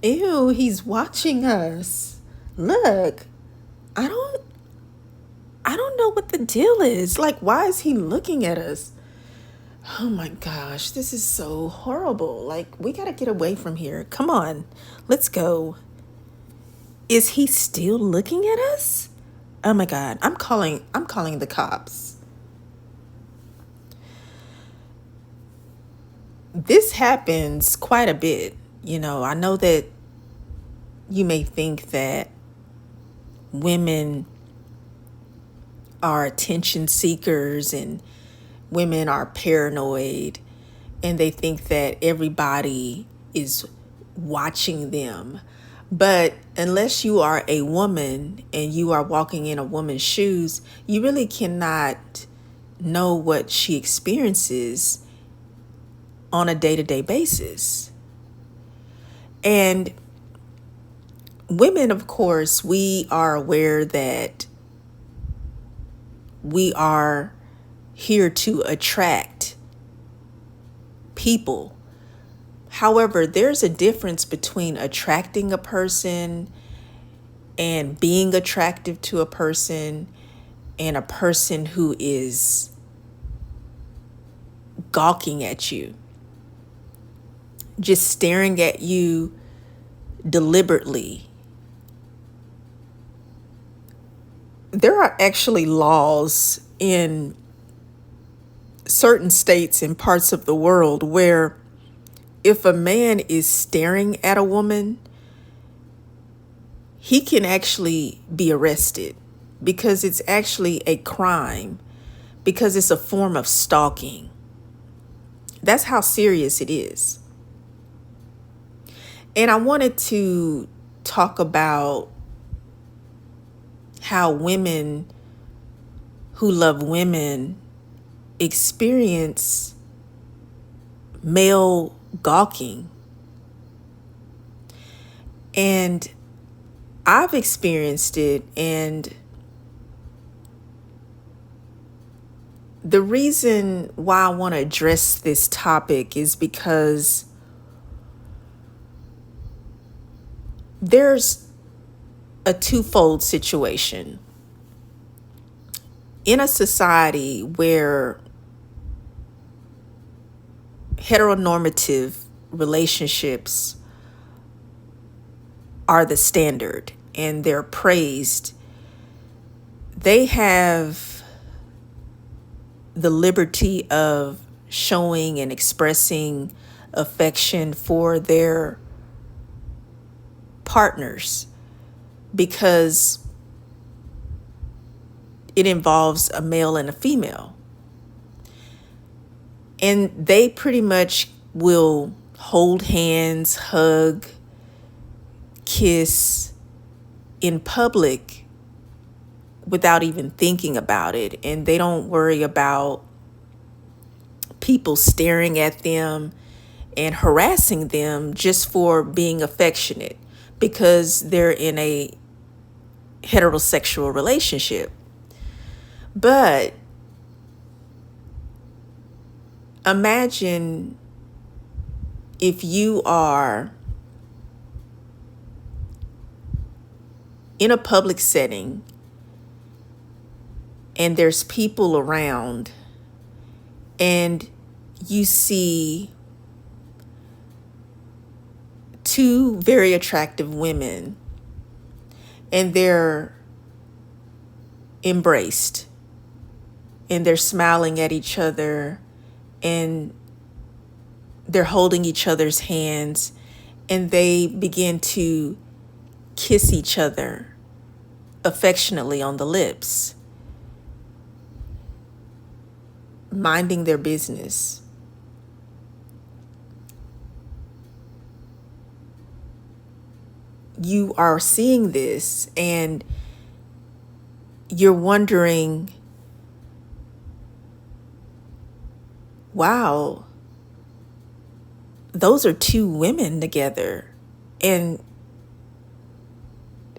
Ew, he's watching us. Look, I don't I don't know what the deal is. Like, why is he looking at us? Oh my gosh, this is so horrible. Like, we gotta get away from here. Come on, let's go. Is he still looking at us? Oh my God, I'm calling the cops. This happens quite a bit. I know that you may think that women are attention seekers and women are paranoid and they think that everybody is watching them. But unless you are a woman and you are walking in a woman's shoes, you really cannot know what she experiences on a day-to-day basis. And women, of course, we are aware that we are here to attract people. However, there's a difference between attracting a person and being attractive to a person and a person who is gawking at you, just staring at you deliberately. There are actually laws in certain states and parts of the world where if a man is staring at a woman, he can actually be arrested because it's actually a crime, because it's a form of stalking. That's how serious it is. And I wanted to talk about how women who love women experience male gawking. And I've experienced it, and the reason why I want to address this topic is because there's a twofold situation. In a society where heteronormative relationships are the standard and they're praised, they have the liberty of showing and expressing affection for their partners because it involves a male and a female. And they pretty much will hold hands, hug, kiss in public without even thinking about it. And they don't worry about people staring at them and harassing them just for being affectionate because they're in a heterosexual relationship. But imagine if you are in a public setting and there's people around and you see two very attractive women and they're embraced and they're smiling at each other and they're holding each other's hands and they begin to kiss each other affectionately on the lips, minding their business. You are seeing this and you're wondering, wow, those are two women together and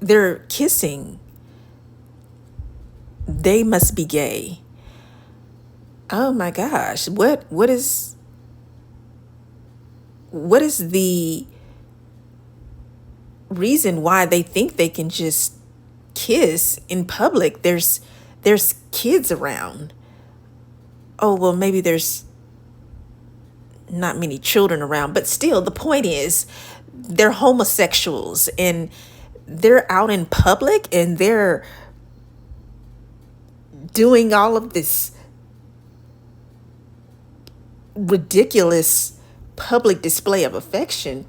they're kissing. They must be gay. Oh my gosh, what is the reason why they think they can just kiss in public. There's kids around. Oh, well, maybe there's not many children around, but still the point is they're homosexuals and they're out in public and they're doing all of this ridiculous public display of affection.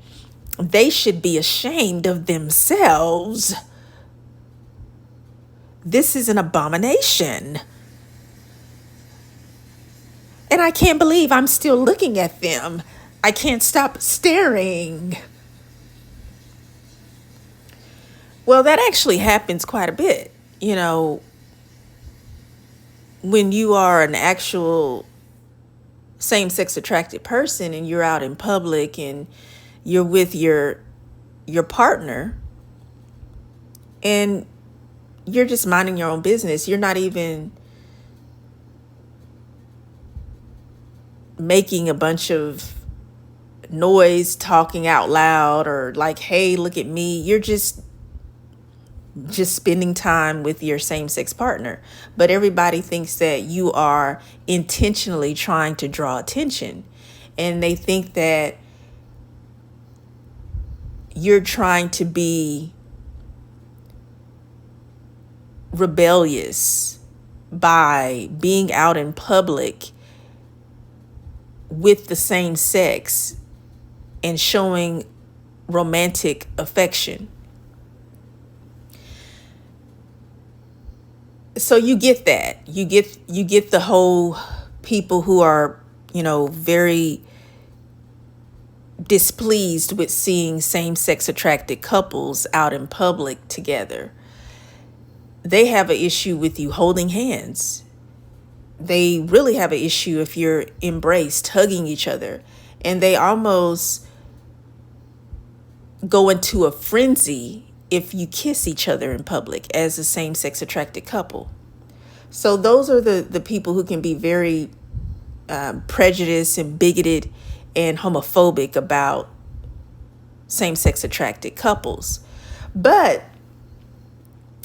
They should be ashamed of themselves. This is an abomination. And I can't believe I'm still looking at them. I can't stop staring. Well, that actually happens quite a bit. You know, when you are an actual same-sex attracted person and you're out in public and you're with your partner and you're just minding your own business. You're not even making a bunch of noise, talking out loud, or like, hey, look at me. You're just spending time with your same-sex partner. But everybody thinks that you are intentionally trying to draw attention. And they think that you're trying to be rebellious by being out in public with the same sex and showing romantic affection. So you get that. You get the whole people who are, very displeased with seeing same-sex attracted couples out in public together. They have an issue with you holding hands. They really have an issue if you're embraced, hugging each other. And they almost go into a frenzy if you kiss each other in public as a same-sex attracted couple. So those are the people who can be very prejudiced and bigoted and homophobic about same-sex attracted couples. But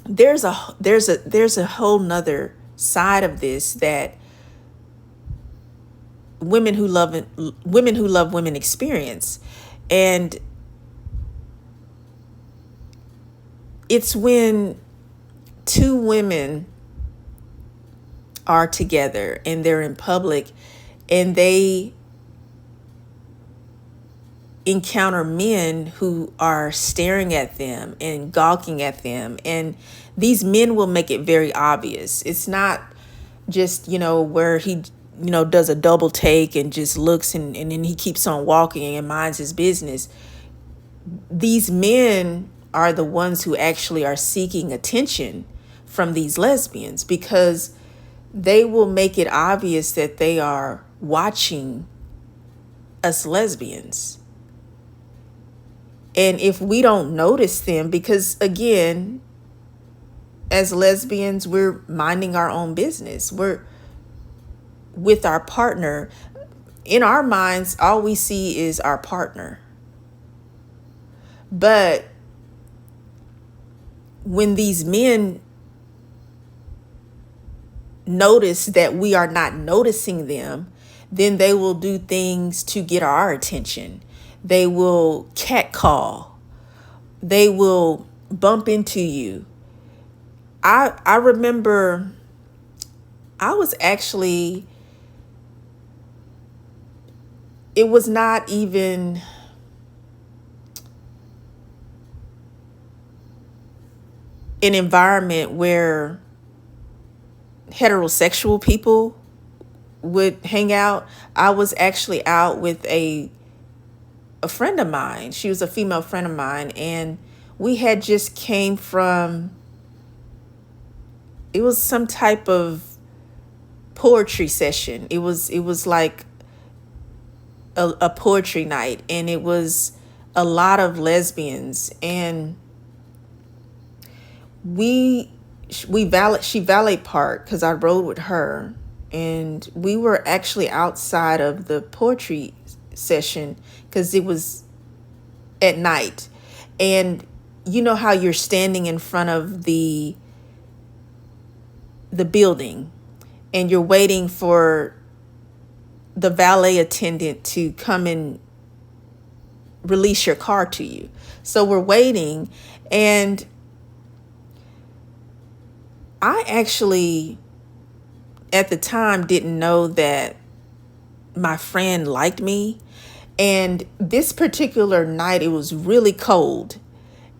there's a whole nother side of this that women who love women experience. And it's when two women are together and they're in public and they encounter men who are staring at them and gawking at them. And these men will make it very obvious. It's not just, where he, does a double take and just looks and then he keeps on walking and minds his business. These men are the ones who actually are seeking attention from these lesbians because they will make it obvious that they are watching us lesbians. And if we don't notice them, because again, as lesbians, we're minding our own business. We're with our partner. In our minds, all we see is our partner. But when these men notice that we are not noticing them, then they will do things to get our attention. They will catcall. They will bump into you. I remember I was actually, it was not even an environment where heterosexual people would hang out. I was actually out with a friend of mine. She was a female friend of mine, and we had just came from, it was some type of poetry session. It was like a poetry night, and it was a lot of lesbians, and she valet parked because I rode with her, and we were actually outside of the poetry session because it was at night. And you know how you're standing in front of the building and you're waiting for the valet attendant to come and release your car to you. So we're waiting, and I actually at the time didn't know that my friend liked me. And this particular night, it was really cold.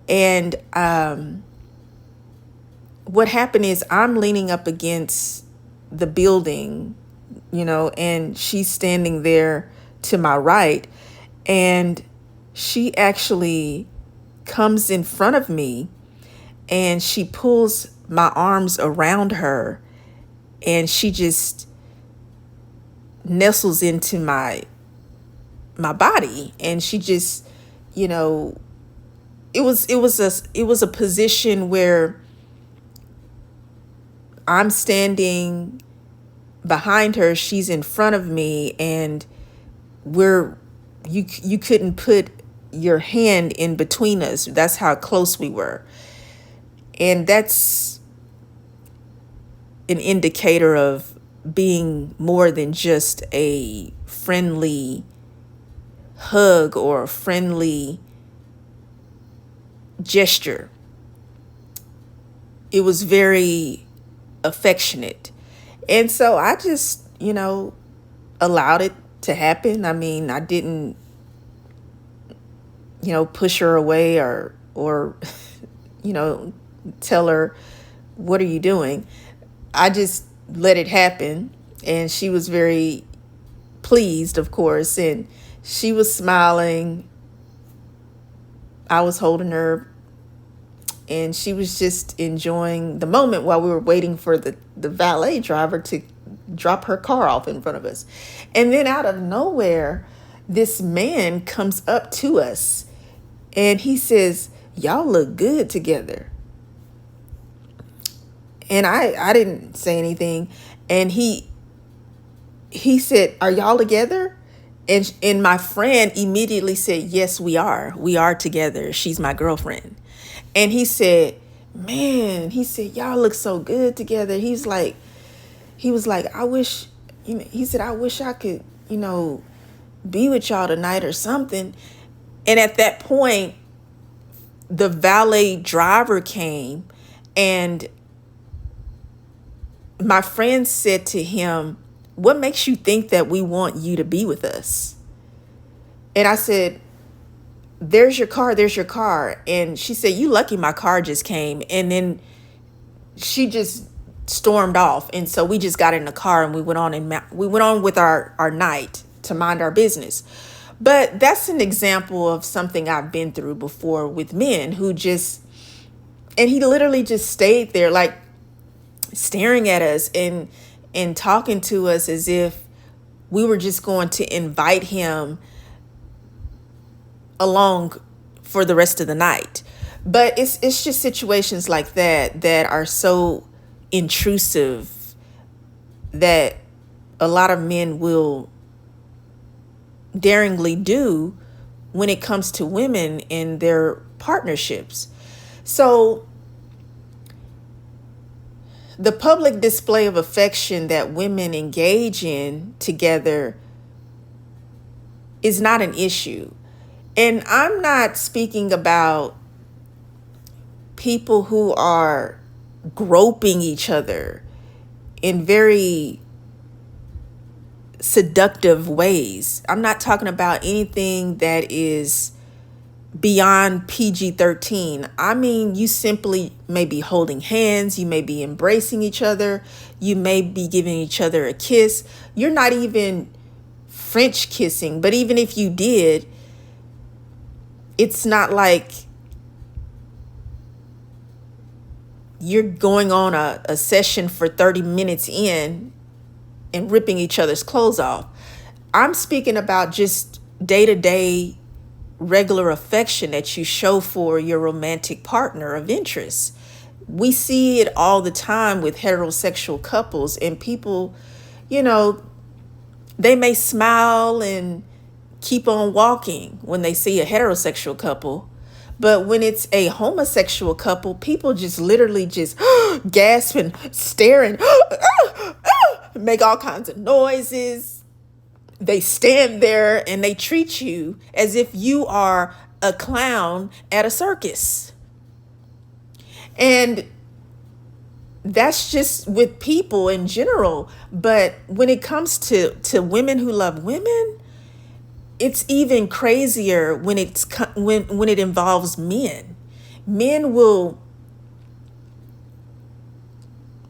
And what happened is I'm leaning up against the building, and she's standing there to my right. And she actually comes in front of me and she pulls my arms around her and she just nestles into my body, and she just, it was a position where I'm standing behind her, she's in front of me, and you couldn't put your hand in between us. That's how close we were. And that's an indicator of being more than just a friendly hug or a friendly gesture. It was very affectionate. And so I just, allowed it to happen. I mean, I didn't, push her away or tell her, what are you doing? I just let it happen. And she was very pleased, of course. And she was smiling. I was holding her. And she was just enjoying the moment while we were waiting for the valet driver to drop her car off in front of us. And then out of nowhere, this man comes up to us and he says, "Y'all look good together." And I didn't say anything. And he said, "Are y'all together?" And my friend immediately said, "Yes, we are. We are together. She's my girlfriend." And he said, "Man," he said, "y'all look so good together." He was like, "I wish, he said, I wish I could, be with y'all tonight or something." And at that point, the valet driver came, and my friend said to him, "What makes you think that we want you to be with us?" And I said, there's your car. And she said, "You lucky my car just came." And then she just stormed off. And so we just got in the car and we went on with our night to mind our business. But that's an example of something I've been through before with men who and he literally just stayed there, like staring at us and talking to us as if we were just going to invite him along for the rest of the night. But it's just situations like that are so intrusive that a lot of men will daringly do when it comes to women in their partnerships. So the public display of affection that women engage in together is not an issue. And I'm not speaking about people who are groping each other in very seductive ways. I'm not talking about anything that is beyond PG-13. I mean, you simply may be holding hands, you may be embracing each other, you may be giving each other a kiss. You're not even French kissing, but even if you did, it's not like you're going on a session for 30 minutes in and ripping each other's clothes off. I'm speaking about just day-to-day regular affection that you show for your romantic partner of interest. We see it all the time with heterosexual couples, and people, they may smile and keep on walking when they see a heterosexual couple, But when it's a homosexual couple, people just literally just gasping, staring, make all kinds of noises. They stand there and they treat you as if you are a clown at a circus. And that's just with people in general. But when it comes to women who love women, it's even crazier when when it involves men. Men will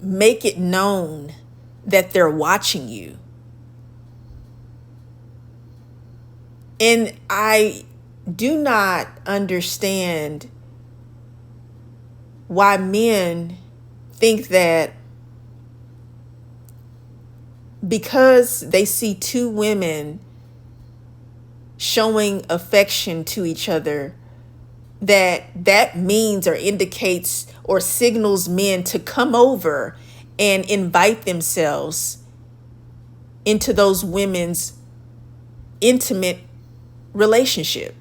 make it known that they're watching you. And I do not understand why men think that because they see two women showing affection to each other, that means or indicates or signals men to come over and invite themselves into those women's intimate relationship.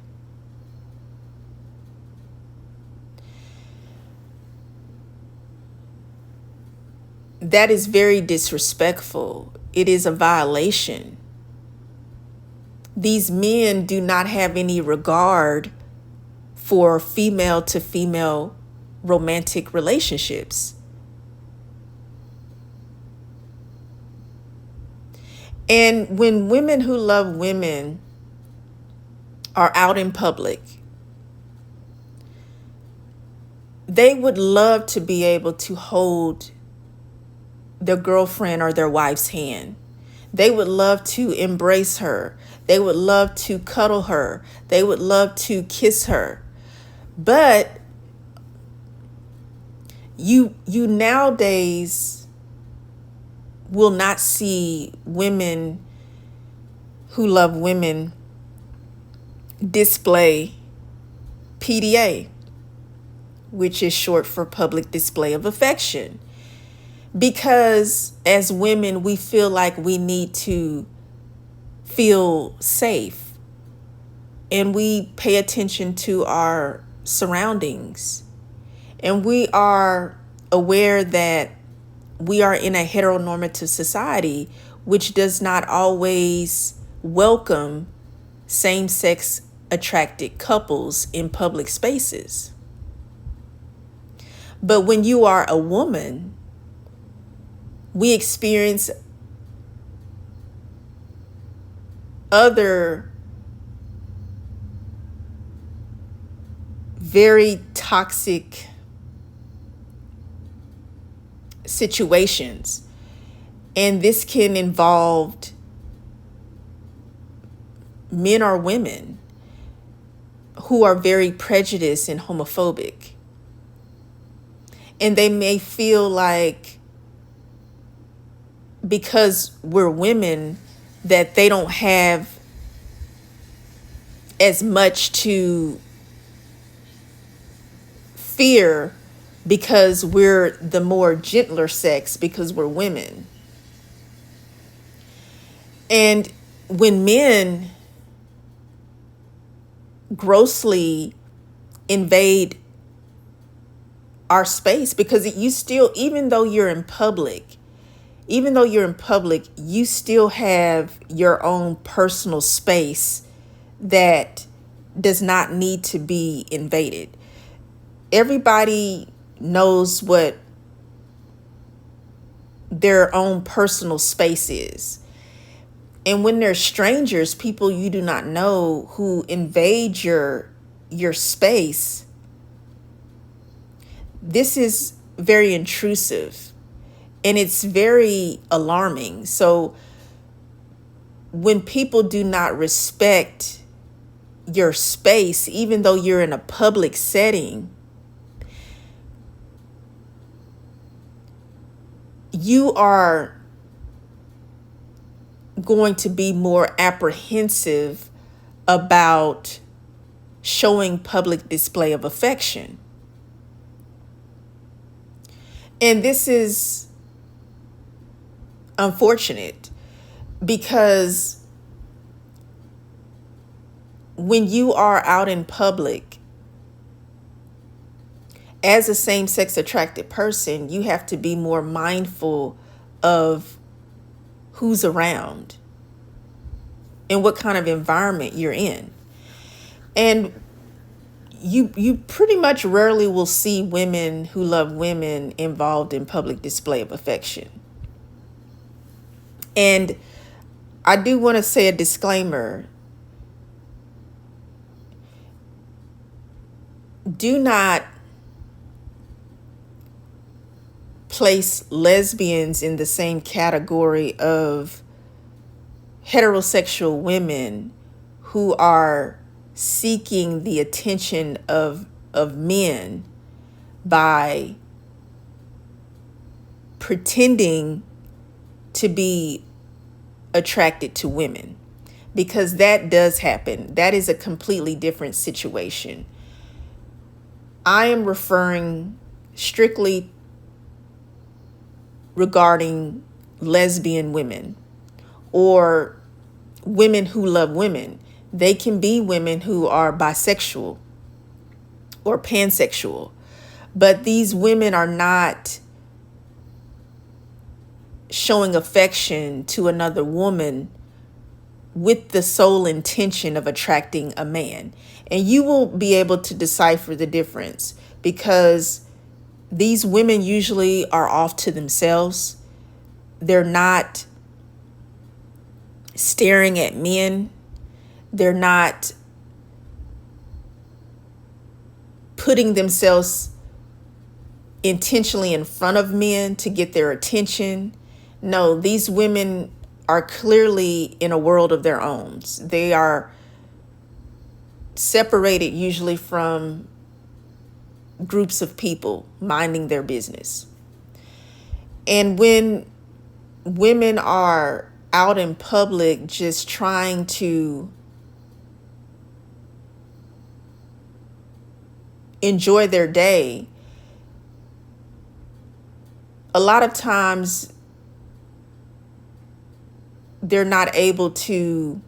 That is very disrespectful. It is a violation. These men do not have any regard for female to female romantic relationships. And when women who love women are out in public, they would love to be able to hold their girlfriend or their wife's hand. They would love to embrace her. They would love to cuddle her. They would love to kiss her. But you nowadays will not see women who love women display PDA, which is short for public display of affection. Because as women, we feel like we need to feel safe, and we pay attention to our surroundings, and we are aware that we are in a heteronormative society, which does not always welcome same-sex attracted couples in public spaces. But when you are a woman, we experience other very toxic situations. And this can involve men or women who are very prejudiced and homophobic. And they may feel like because we're women that they don't have as much to fear because we're the more gentler sex because we're women. And when men grossly invade our space, because you still, even though you're in public, you still have your own personal space that does not need to be invaded. Everybody knows what their own personal space is. And when there's strangers, people you do not know, who invade your space, this is very intrusive. And it's very alarming. So when people do not respect your space, even though you're in a public setting, you are going to be more apprehensive about showing public display of affection. And this is unfortunate, because when you are out in public, as a same-sex attracted person, you have to be more mindful of who's around and what kind of environment you're in. And you pretty much rarely will see women who love women involved in public display of affection. And I do want to say a disclaimer. Do not place lesbians in the same category of heterosexual women who are seeking the attention of men by pretending to be attracted to women, because that does happen. That is a completely different situation. I am referring strictly regarding lesbian women or women who love women. They can be women who are bisexual or pansexual, but these women are not showing affection to another woman with the sole intention of attracting a man. And you will be able to decipher the difference, because these women usually are off to themselves. They're not staring at men. They're not putting themselves intentionally in front of men to get their attention. No, these women are clearly in a world of their own. They are separated usually from groups of people minding their business. And when women are out in public just trying to enjoy their day, a lot of times they're not able to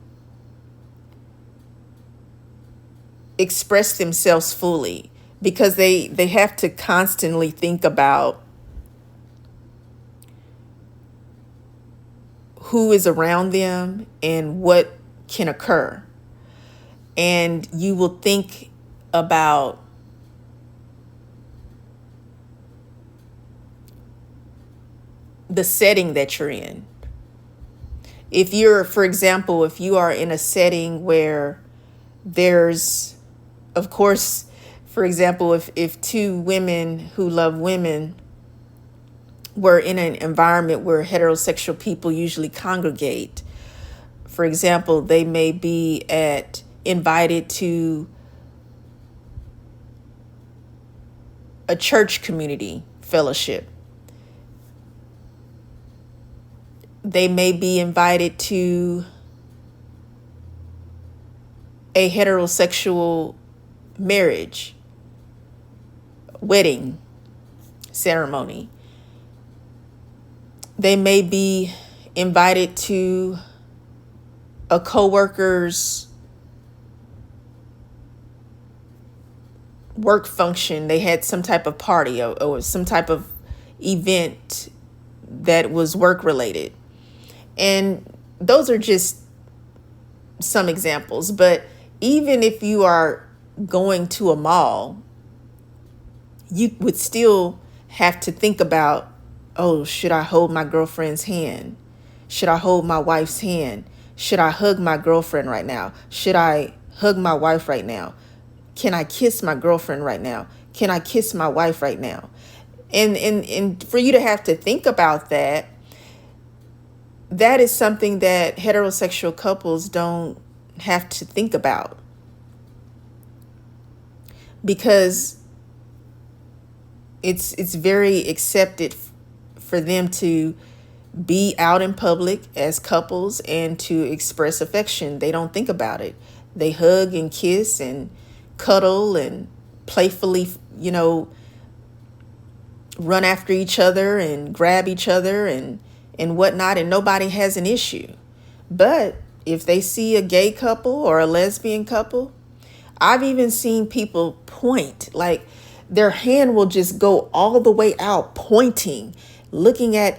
express themselves fully, because they have to constantly think about who is around them and what can occur. And you will think about the setting that you're in. If you're, for example, if you are in a setting where there's, of course, for example, if two women who love women were in an environment where heterosexual people usually congregate, for example, they may be invited to a church community fellowship. They may be invited to a heterosexual marriage, wedding ceremony. They may be invited to a coworker's work function. They had some type of party or some type of event that was work related. And those are just some examples. But even if you are going to a mall, you would still have to think about, oh, should I hold my girlfriend's hand? Should I hold my wife's hand? Should I hug my girlfriend right now? Should I hug my wife right now? Can I kiss my girlfriend right now? Can I kiss my wife right now? And for you to have to think about that, that is something that heterosexual couples don't have to think about, because it's very accepted for them to be out in public as couples and to express affection. They don't think about it. They hug and kiss and cuddle and playfully, run after each other and grab each other and whatnot, and nobody has an issue. But if they see a gay couple or a lesbian couple, I've even seen people point, like their hand will just go all the way out, pointing, looking at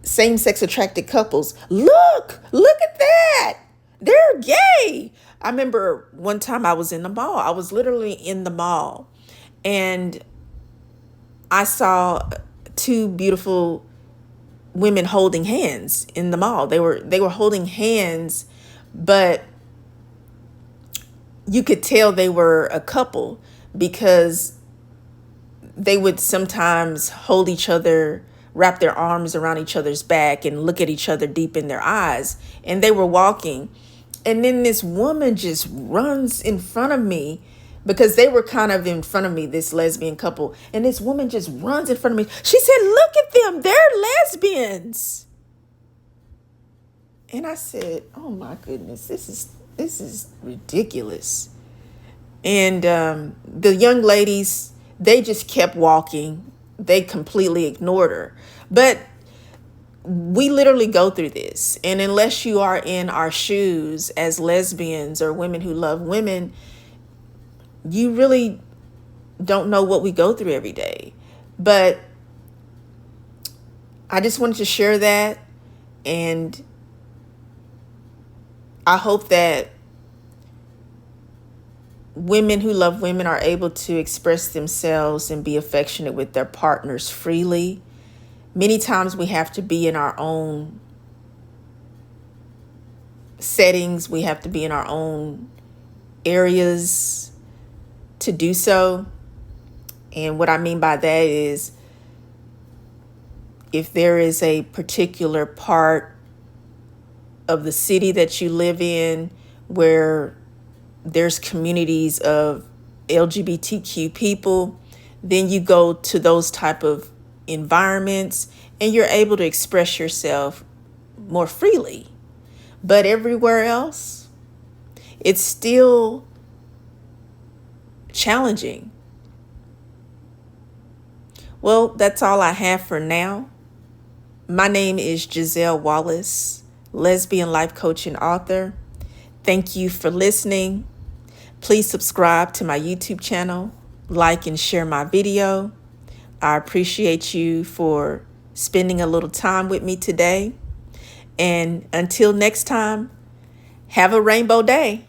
same-sex attracted couples. Look at that. They're gay. I remember one time I was in the mall. I was literally in the mall, and I saw two beautiful women holding hands in the mall. They were holding hands, but you could tell they were a couple because they would sometimes hold each other, wrap their arms around each other's back and look at each other deep in their eyes. And they were walking. And then this woman just runs in front of me, because they were kind of in front of me, this lesbian couple. And this woman just runs in front of me. She said, "Look at them. They're lesbians." And I said, "Oh my goodness, this is ridiculous." And the young ladies, they just kept walking. They completely ignored her. But we literally go through this. And unless you are in our shoes as lesbians or women who love women, you really don't know what we go through every day. But I just wanted to share that. And I hope that women who love women are able to express themselves and be affectionate with their partners freely. Many times we have to be in our own settings. We have to be in our own areas to do so. And what I mean by that is, if there is a particular part of the city that you live in where there's communities of LGBTQ people, then you go to those type of environments and you're able to express yourself more freely. But everywhere else, it's still challenging. Well, that's all I have for now. My name is Giselle Wallace, lesbian life coach and author. Thank you for listening. Please subscribe to my YouTube channel, like and share my video. I appreciate you for spending a little time with me today. And until next time, have a rainbow day.